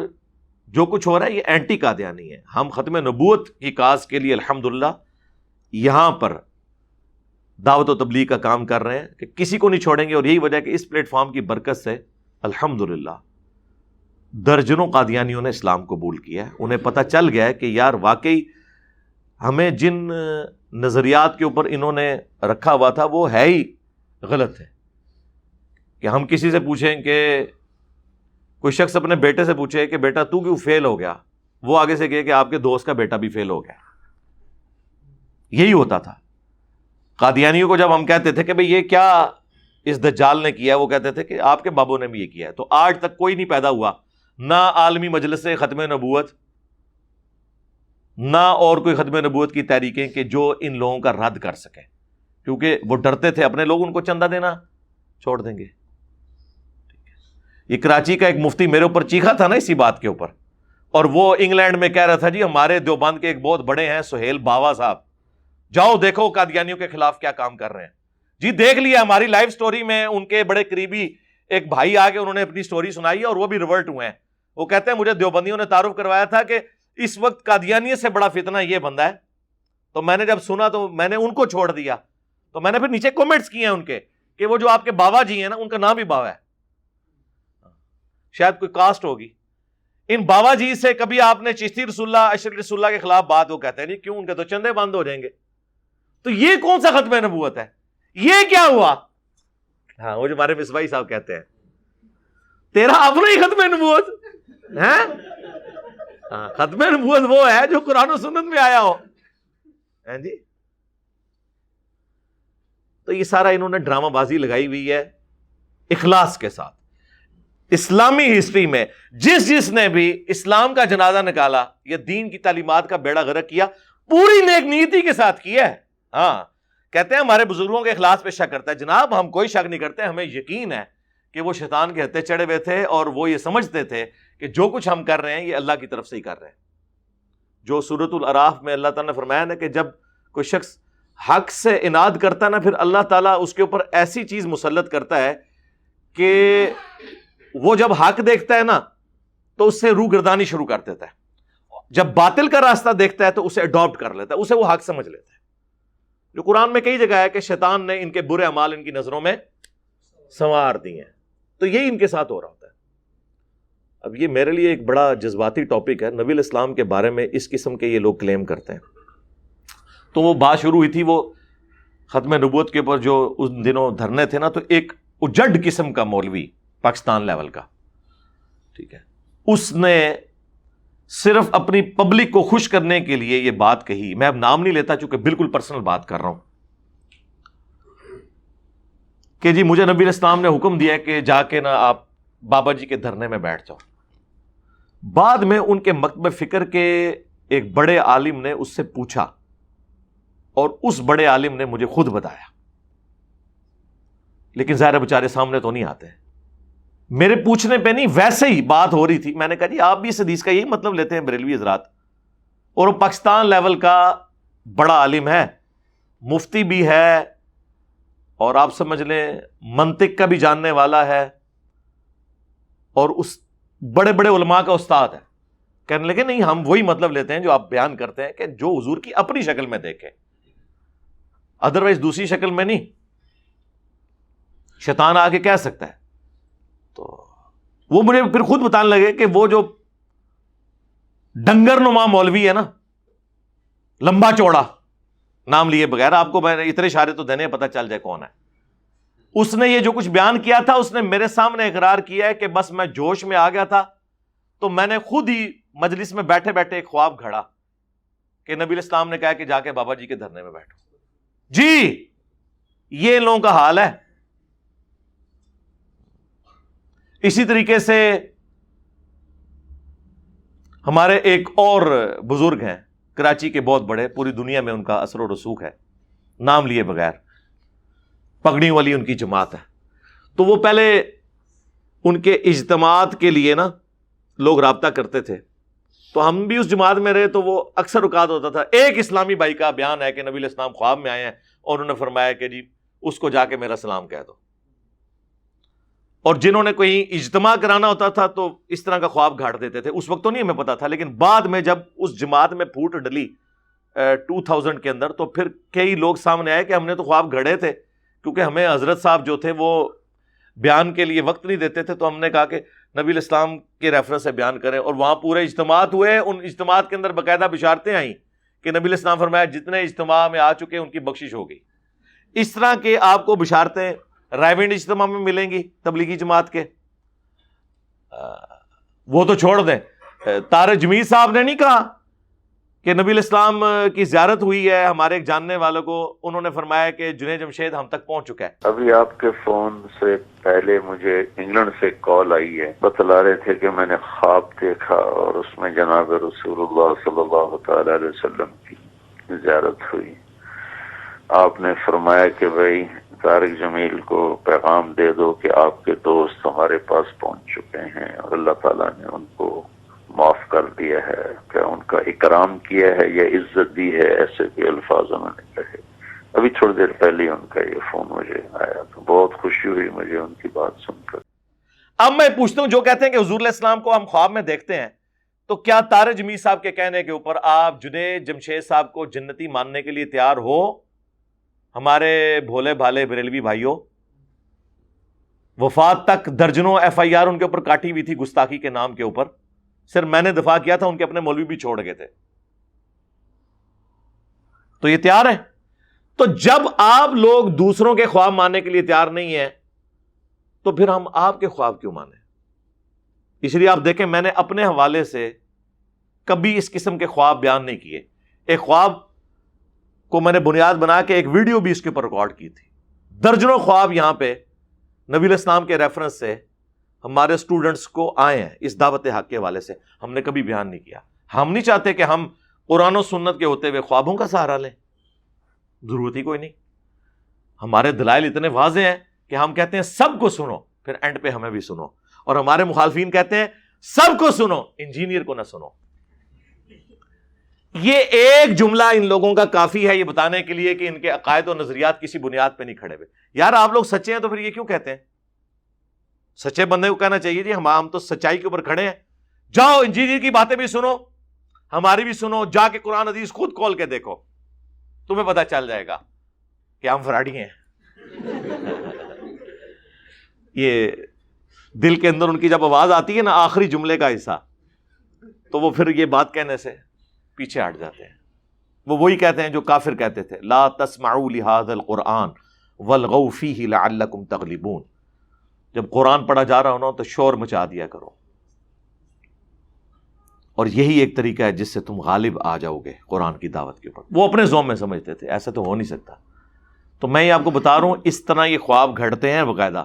جو کچھ ہو رہا ہے یہ اینٹی قادیانی ہے. ہم ختم نبوت کی کاز کے لیے الحمدللہ یہاں پر دعوت و تبلیغ کا کام کر رہے ہیں کہ کسی کو نہیں چھوڑیں گے. اور یہی وجہ ہے کہ اس پلیٹ فارم کی برکت سے الحمدللہ درجنوں قادیانیوں نے اسلام قبول کیا ہے. انہیں پتہ چل گیا ہے کہ یار واقعی ہمیں جن نظریات کے اوپر انہوں نے رکھا ہوا تھا وہ ہے ہی غلط ہے. کہ ہم کسی سے پوچھیں کہ کوئی شخص اپنے بیٹے سے پوچھے کہ بیٹا تو کیوں فیل ہو گیا, وہ آگے سے کہے کہ آپ کے دوست کا بیٹا بھی فیل ہو گیا. یہی ہوتا تھا. قادیانیوں کو جب ہم کہتے تھے کہ بھئی یہ کیا اس دجال نے کیا, وہ کہتے تھے کہ آپ کے بابوں نے بھی یہ کیا ہے. تو آج تک کوئی نہیں پیدا ہوا, نہ عالمی مجلس ختم نبوت, نہ اور کوئی ختم نبوت کی تحریکیں کہ جو ان لوگوں کا رد کر سکے, کیونکہ وہ ڈرتے تھے اپنے لوگ ان کو چندہ دینا چھوڑ دیں گے. یہ کراچی کا ایک مفتی میرے اوپر چیخا تھا نا اسی بات کے اوپر, اور وہ انگلینڈ میں کہہ رہا تھا جی ہمارے دیوبند کے ایک بہت بڑے ہیں سہیل باوا صاحب, جاؤ دیکھو قادیانیوں کے خلاف کیا کام کر رہے ہیں. جی دیکھ لیا ہماری لائیو سٹوری میں, ان کے بڑے قریبی ایک بھائی آ کے انہوں نے اپنی سٹوری سنائی ہے اور وہ بھی ریورٹ ہوئے ہیں. وہ کہتے ہیں مجھے دیوبندیوں نے تعارف کروایا تھا کہ اس وقت قادیانیت سے بڑا فتنہ یہ بندہ ہے, تو میں نے جب سنا تو میں نے ان کو چھوڑ دیا. تو میں نے پھر نیچے کومنٹس کیے ہیں ان کے کہ وہ جو آپ کے باوا جی ہیں نا ان کا نام بھی باوا ہے, شاید کوئی کاسٹ ہوگی. ان باوا جی سے کبھی آپ نے چشتی رسول اللہ اشرف رسول اللہ کے خلاف بات, وہ کہتے ہیں نہیں کیوں, ان کے تو چندے بند ہو جائیں گے. تو یہ کون سا ختم نبوت ہے, یہ کیا ہوا؟ ہاں وہ جو ہمارے مصباحی صاحب کہتے ہیں تیرا اپنا ہی ختم نبوت ہے. ہاں ختم نبوت وہ ہے جو قرآن و سنت میں آیا ہو. جی تو یہ سارا انہوں نے ڈرامہ بازی لگائی ہوئی ہے اخلاص کے ساتھ. اسلامی ہسٹری میں جس نے بھی اسلام کا جنازہ نکالا یا دین کی تعلیمات کا بیڑا غرق کیا, پوری نیک نیتی کے ساتھ کیا ہے. ہاں کہتے ہیں ہمارے بزرگوں کے اخلاص پہ شک کرتا ہے. جناب ہم کوئی شک نہیں کرتے, ہمیں یقین ہے کہ وہ شیطان کے ہتھے چڑھے ہوئے تھے اور وہ یہ سمجھتے تھے کہ جو کچھ ہم کر رہے ہیں یہ اللہ کی طرف سے ہی کر رہے ہیں. جو سورۃ الاعراف میں اللہ تعالیٰ نے فرمایا نا کہ جب کوئی شخص حق سے اناد کرتا ہے نا, پھر اللہ تعالیٰ اس کے اوپر ایسی چیز مسلط کرتا ہے کہ وہ جب حق دیکھتا ہے نا تو اس سے روح گردانی شروع کر دیتا ہے, جب باطل کا راستہ دیکھتا ہے تو اسے اڈاپٹ کر لیتا ہے, اسے وہ حق سمجھ لیتا ہے. جو قرآن میں کئی جگہ ہے کہ شیطان نے ان کے برے اعمال ان کی نظروں میں سنوار دی ہیں, تو یہی ان کے ساتھ ہو رہا ہوتا ہے. اب یہ میرے لیے ایک بڑا جذباتی ٹاپک ہے, نبی الاسلام کے بارے میں اس قسم کے یہ لوگ کلیم کرتے ہیں. تو وہ بات شروع ہوئی تھی وہ ختم نبوت کے اوپر جو ان دنوں دھرنے تھے نا, تو ایک اجڈ قسم کا مولوی پاکستان لیول کا, ٹھیک ہے, اس نے صرف اپنی پبلک کو خوش کرنے کے لیے یہ بات کہی. میں اب نام نہیں لیتا چونکہ بالکل پرسنل بات کر رہا ہوں, کہ جی مجھے نبی الاسلام نے حکم دیا ہے کہ جا کے نا آپ بابا جی کے دھرنے میں بیٹھ جاؤ. بعد میں ان کے مکتب فکر کے ایک بڑے عالم نے اس سے پوچھا اور اس بڑے عالم نے مجھے خود بتایا, لیکن ظاہر بیچارے سامنے تو نہیں آتے. میرے پوچھنے پہ نہیں, ویسے ہی بات ہو رہی تھی. میں نے کہا جی آپ بھی اس حدیث کا یہی مطلب لیتے ہیں بریلوی حضرات, اور وہ پاکستان لیول کا بڑا عالم ہے, مفتی بھی ہے, اور آپ سمجھ لیں منطق کا بھی جاننے والا ہے, اور اس بڑے بڑے علماء کا استاد ہے. کہنے لگے نہیں ہم وہی مطلب لیتے ہیں جو آپ بیان کرتے ہیں کہ جو حضور کی اپنی شکل میں دیکھیں, ادروائز دوسری شکل میں نہیں. شیطان آ کے کہہ سکتا ہے. تو وہ مجھے پھر خود بتانے لگے کہ وہ جو ڈنگر نما مولوی ہے نا, لمبا چوڑا, نام لیے بغیر, آپ کو میں اتنے اشارے تو دینے پتہ چل جائے کون ہے, اس نے یہ جو کچھ بیان کیا تھا اس نے میرے سامنے اقرار کیا ہے کہ بس میں جوش میں آ گیا تھا, تو میں نے خود ہی مجلس میں بیٹھے بیٹھے ایک خواب گھڑا کہ نبی الاسلام نے کہا کہ جا کے بابا جی کے دھرنے میں بیٹھو. جی یہ ان لوگوں کا حال ہے. اسی طریقے سے ہمارے ایک اور بزرگ ہیں کراچی کے, بہت بڑے, پوری دنیا میں ان کا اثر و رسوخ ہے, نام لیے بغیر, پگڑی والی ان کی جماعت ہے. تو وہ پہلے ان کے اجتماعات کے لیے نا لوگ رابطہ کرتے تھے, تو ہم بھی اس جماعت میں رہے, تو وہ اکثر اوقات ہوتا تھا ایک اسلامی بھائی کا بیان ہے کہ نبی علیہ السلام خواب میں آئے ہیں اور انہوں نے فرمایا کہ جی اس کو جا کے میرا سلام کہہ دو. اور جنہوں نے کوئی اجتماع کرانا ہوتا تھا تو اس طرح کا خواب گھاڑ دیتے تھے. اس وقت تو نہیں ہمیں پتا تھا, لیکن بعد میں جب اس جماعت میں پھوٹ ڈلی 2000 کے اندر, تو پھر کئی لوگ سامنے آئے کہ ہم نے تو خواب گھڑے تھے, کیونکہ ہمیں حضرت صاحب جو تھے وہ بیان کے لیے وقت نہیں دیتے تھے, تو ہم نے کہا کہ نبی الاسلام کے ریفرنس سے بیان کریں. اور وہاں پورے اجتماعات ہوئے, ان اجتماعات کے اندر باقاعدہ بشارتیں آئیں کہ نبی الاسلام فرمایا جتنے اجتماع میں آ چکے ان کی بخشش ہو گئی. اس طرح کے آپ کو بشارتیں رائے ونڈ اجتماع میں ملیں گی تبلیغی جماعت کے. وہ تو چھوڑ دیں، طارق جمیل صاحب نے نہیں کہا کہ نبی الاسلام کی زیارت ہوئی ہے، ہمارے ایک جاننے والوں کو انہوں نے فرمایا کہ جنید جمشید ہم تک پہنچ چکا ہے۔ ابھی آپ کے فون سے پہلے مجھے انگلینڈ سے کال آئی ہے، بتلا رہے تھے کہ میں نے خواب دیکھا اور اس میں جناب رسول اللہ صلی اللہ تعالی علیہ وسلم کی زیارت ہوئی۔ آپ نے فرمایا کہ بھائی طارق جمیل کو پیغام دے دو کہ آپ کے دوست ہمارے پاس پہنچ چکے ہیں اور اللہ تعالیٰ نے ان کو معاف کر دیا ہے، کہ ان کا اکرام کیا ہے یا عزت دی ہے، ایسے بھی الفاظ انہوں نے کہے۔ ابھی تھوڑی دیر پہلے ان کا یہ فون مجھے آیا تو بہت خوشی ہوئی مجھے ان کی بات سن کر۔ اب میں پوچھتا ہوں، جو کہتے ہیں کہ حضور علیہ السلام کو ہم خواب میں دیکھتے ہیں، تو کیا طارق جمیل صاحب کے کہنے کے اوپر آپ جنید جمشید صاحب کو جنتی ماننے کے لیے تیار ہو؟ ہمارے بھولے بھالے بریلوی بھائیوں، وفات تک درجنوں ایف آئی آر ان کے اوپر کاٹی ہوئی تھی گستاخی کے نام کے اوپر، صرف میں نے دفاع کیا تھا، ان کے اپنے مولوی بھی چھوڑ گئے تھے۔ تو یہ تیار ہے؟ تو جب آپ لوگ دوسروں کے خواب ماننے کے لیے تیار نہیں ہیں تو پھر ہم آپ کے خواب کیوں مانیں؟ اس لیے آپ دیکھیں، میں نے اپنے حوالے سے کبھی اس قسم کے خواب بیان نہیں کیے۔ ایک خواب کو میں نے بنیاد بنا کے ایک ویڈیو بھی اس کے اوپر ریکارڈ کی تھی۔ درجنوں خواب یہاں پہ نبی علیہ السلام کے ریفرنس سے ہمارے اسٹوڈنٹس کو آئے ہیں، اس دعوت حق کے حوالے سے ہم نے کبھی بیان نہیں کیا۔ ہم نہیں چاہتے کہ ہم قرآن و سنت کے ہوتے ہوئے خوابوں کا سہارا لیں، ضرورت ہی کوئی نہیں۔ ہمارے دلائل اتنے واضح ہیں کہ ہم کہتے ہیں سب کو سنو، پھر اینڈ پہ ہمیں بھی سنو، اور ہمارے مخالفین کہتے ہیں سب کو سنو، انجینئر کو نہ سنو۔ یہ ایک جملہ ان لوگوں کا کافی ہے یہ بتانے کے لیے کہ ان کے عقائد و نظریات کسی بنیاد پہ نہیں کھڑے ہوئے۔ یار آپ لوگ سچے ہیں تو پھر یہ کیوں کہتے ہیں؟ سچے بندے کو کہنا چاہیے جی ہم تو سچائی کے اوپر کھڑے ہیں، جاؤ انجینئر کی باتیں بھی سنو، ہماری بھی سنو، جا کے قرآن حدیث خود کھول کے دیکھو، تمہیں پتہ چل جائے گا کہ ہم فراڈی ہیں۔ یہ دل کے اندر ان کی جب آواز آتی ہے نا آخری جملے کا حصہ، تو وہ پھر یہ بات کہنے سے پیچھے ہٹ جاتے ہیں۔ وہ وہی کہتے ہیں جو کافر کہتے تھے، لا تسمعوا لهذا القرآن والغوا فیہ لعلکم تغلبون۔ جب قرآن پڑھا جا رہا ہو نا تو شور مچا دیا کرو، اور یہی ایک طریقہ ہے جس سے تم غالب آ جاؤ گے قرآن کی دعوت کے اوپر۔ وہ اپنے ذوق میں سمجھتے تھے، ایسا تو ہو نہیں سکتا۔ تو میں یہ آپ کو بتا رہا ہوں، اس طرح یہ خواب گھڑتے ہیں باقاعدہ،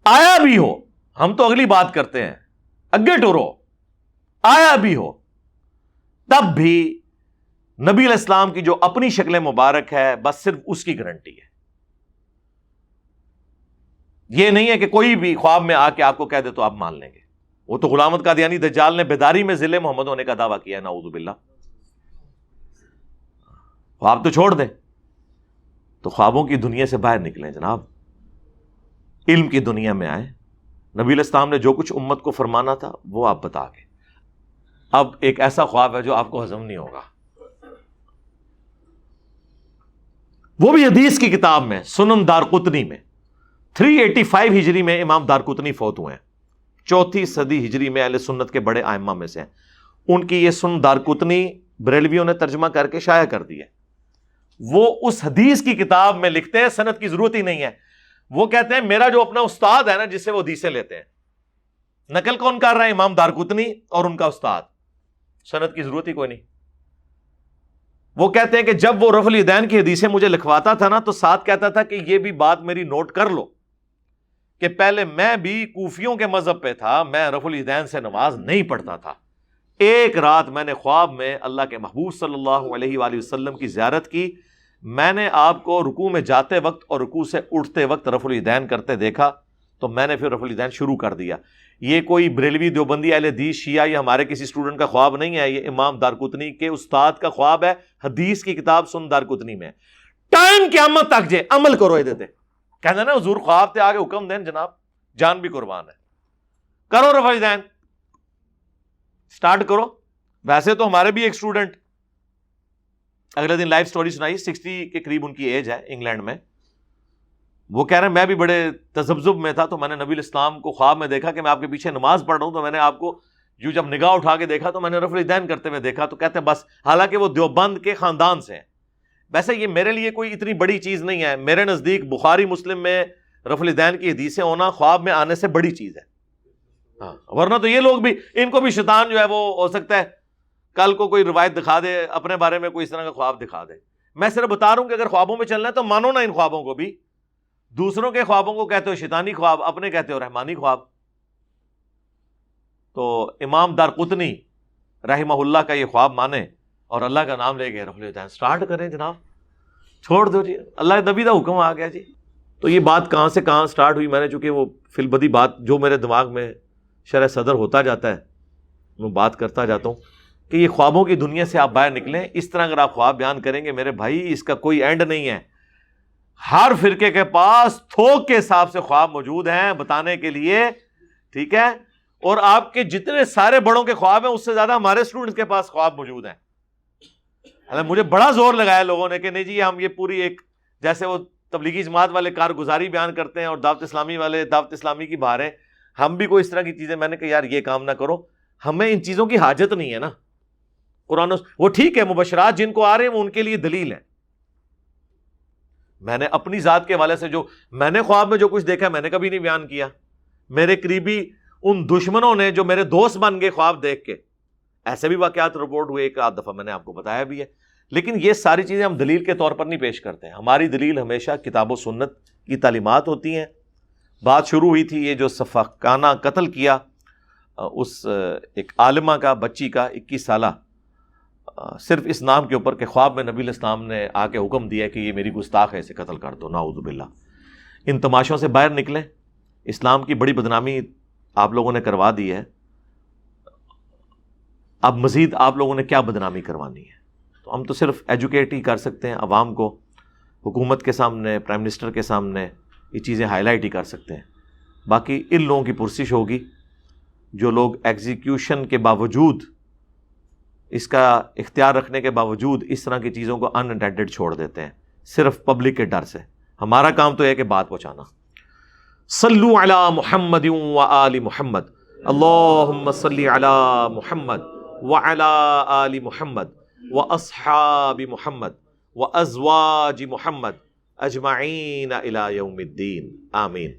آیا بھی ہو، ہم تو اگلی بات کرتے ہیں، اگے ٹورو، آیا بھی ہو تب بھی نبی علیہ السلام کی جو اپنی شکل مبارک ہے بس صرف اس کی گارنٹی ہے۔ یہ نہیں ہے کہ کوئی بھی خواب میں آ کے آپ کو کہہ دے تو آپ مان لیں گے۔ وہ تو غلامت قادیانی دجال نے بیداری میں ذل محمد ہونے کا دعویٰ کیا ہے، نعوذ باللہ۔ خواب تو چھوڑ دیں، تو خوابوں کی دنیا سے باہر نکلیں جناب، علم کی دنیا میں آئیں۔ نبی علیہ السلام نے جو کچھ امت کو فرمانا تھا وہ آپ بتا گئے۔ اب ایک ایسا خواب ہے جو آپ کو ہضم نہیں ہوگا، وہ بھی حدیث کی کتاب میں، سنن دارقطنی میں 385 ہجری میں امام دارقطنی فوت ہوئے ہیں، 4 صدی ہجری میں اہل سنت کے بڑے ائمہ میں سے ہیں۔ ان کی یہ سنن دارقطنی بریلویوں نے ترجمہ کر کے شائع کر دی ہے۔ وہ اس حدیث کی کتاب میں لکھتے ہیں، سند کی ضرورت ہی نہیں ہے۔ وہ کہتے ہیں میرا جو اپنا استاد ہے نا جس سے وہ حدیثیں لیتے ہیں، نقل کون کر رہا ہے؟ امام دارقطنی اور ان کا استاد، سند کی ضرورت ہی کوئی نہیں۔ وہ کہتے ہیں کہ جب وہ رفع الیدین کی حدیثیں مجھے لکھواتا تھا نا تو ساتھ کہتا تھا کہ یہ بھی بات میری نوٹ کر لو کہ پہلے میں بھی کوفیوں کے مذہب پہ تھا، میں رفع الیدین سے نماز نہیں پڑھتا تھا۔ ایک رات میں نے خواب میں اللہ کے محبوب صلی اللہ علیہ وآلہ وسلم کی زیارت کی، میں نے آپ کو رکوع میں جاتے وقت اور رکوع سے اٹھتے وقت رفع الیدین کرتے دیکھا، تو میں نے پھر رفع الیدین شروع کر دیا۔ یہ کوئی بریلوی دیوبندی اہل حدیث شیعہ یا ہمارے کسی اسٹوڈنٹ کا خواب نہیں ہے، یہ امام دارقطنی کے استاد کا خواب ہے، حدیث کی کتاب سنن دارقطنی میں۔ ٹائم قیامت تک جے عمل کرو یہ دیتے کہنا نا حضور خواب تے آگے حکم دین جناب، جان بھی قربان ہے، کرو رفع الیدین، سٹارٹ کرو۔ ویسے تو ہمارے بھی ایک اسٹوڈنٹ اگلے دن لائف سٹوری سنائی، 60 کے قریب ان کی ایج ہے، انگلینڈ میں۔ وہ کہہ رہے ہیں میں بھی بڑے تذبذب میں تھا، تو میں نے نبی الاسلام کو خواب میں دیکھا کہ میں آپ کے پیچھے نماز پڑھ رہا ہوں، تو میں نے آپ کو یوں جب نگاہ اٹھا کے دیکھا تو میں نے رفع الیدین کرتے ہوئے دیکھا۔ تو کہتے ہیں بس، حالانکہ وہ دیوبند کے خاندان سے ہیں۔ ویسے یہ میرے لیے کوئی اتنی بڑی چیز نہیں ہے، میرے نزدیک بخاری مسلم میں رفع الیدین کی حدیثیں ہونا خواب میں آنے سے بڑی چیز ہے۔ ہاں، ورنہ تو یہ لوگ بھی، ان کو بھی شیطان جو ہے وہ ہو سکتا ہے کل کو کوئی روایت دکھا دے، اپنے بارے میں کوئی اس طرح کا خواب دکھا دے. میں صرف بتا رہا ہوں کہ اگر خوابوں میں چلنا ہے تو مانو نا ان خوابوں کو بھی. دوسروں کے خوابوں کو کہتے ہو شیطانی خواب، اپنے کہتے ہو رحمانی خواب. تو امام دارقطنی رحمہ اللہ کا یہ خواب مانے اور اللہ کا نام لے کے رفع الیدین سٹارٹ کریں جناب، چھوڑ دو جی، اللہ نبی کا حکم آ گیا جی. تو یہ بات کہاں سے کہاں سٹارٹ ہوئی، میں نے چونکہ وہ فی البدی بات جو میرے دماغ میں شرح صدر ہوتا جاتا ہے میں بات کرتا جاتا ہوں کہ یہ خوابوں کی دنیا سے آپ باہر نکلیں. اس طرح اگر آپ خواب بیان کریں گے میرے بھائی، اس کا کوئی اینڈ نہیں ہے. ہر فرقے کے پاس تھوک کے حساب سے خواب موجود ہیں بتانے کے لیے، ٹھیک ہے. اور آپ کے جتنے سارے بڑوں کے خواب ہیں اس سے زیادہ ہمارے اسٹوڈنٹس کے پاس خواب موجود ہیں. مجھے بڑا زور لگایا لوگوں نے کہ نہیں جی ہم یہ پوری ایک، جیسے وہ تبلیغی جماعت والے کارگزاری بیان کرتے ہیں اور دعوت اسلامی والے دعوت اسلامی کی باہر ہیں، ہم بھی کوئی اس طرح کی چیزیں. میں نے کہا یار یہ کام نہ کرو، ہمیں ان چیزوں کی حاجت نہیں ہے نا. قرآن وہ ٹھیک ہے مبشرات جن کو آ رہے ہیں وہ ان کے لیے دلیل ہے. میں نے اپنی ذات کے حوالے سے جو میں نے خواب میں جو کچھ دیکھا میں نے کبھی نہیں بیان کیا. میرے قریبی ان دشمنوں نے جو میرے دوست بن گئے خواب دیکھ کے، ایسے بھی واقعات رپورٹ ہوئے، ایک آدھ دفعہ میں نے آپ کو بتایا بھی ہے. لیکن یہ ساری چیزیں ہم دلیل کے طور پر نہیں پیش کرتے ہیں. ہماری دلیل ہمیشہ کتاب و سنت کی تعلیمات ہوتی ہیں. بات شروع ہوئی تھی یہ جو سفاکانہ قتل کیا اس ایک عالمہ کا، بچی کا 21 سالہ، صرف اس نام کے اوپر کہ خواب میں نبی علیہ السلام نے آ کے حکم دیا کہ یہ میری گستاخ ہے، اسے قتل کر دو، نعوذ باللہ. ان تماشوں سے باہر نکلیں. اسلام کی بڑی بدنامی آپ لوگوں نے کروا دی ہے. اب مزید آپ لوگوں نے کیا بدنامی کروانی ہے؟ تو ہم تو صرف ایجوکیٹ ہی کر سکتے ہیں عوام کو، حکومت کے سامنے، پرائم منسٹر کے سامنے یہ چیزیں ہائی لائٹ ہی کر سکتے ہیں. باقی ان لوگوں کی پرسش ہوگی جو لوگ ایگزیکیوشن کے باوجود، اس کا اختیار رکھنے کے باوجود اس طرح کی چیزوں کو ان انٹینڈڈ چھوڑ دیتے ہیں صرف پبلک کے ڈر سے. ہمارا کام تو یہ ہے کہ بات پہنچانا. صلو علی محمد و آل محمد، اللہم صلی علی محمد وعلی آل محمد واصحاب محمد وازواج محمد اجمعین الی یوم الدین، آمین.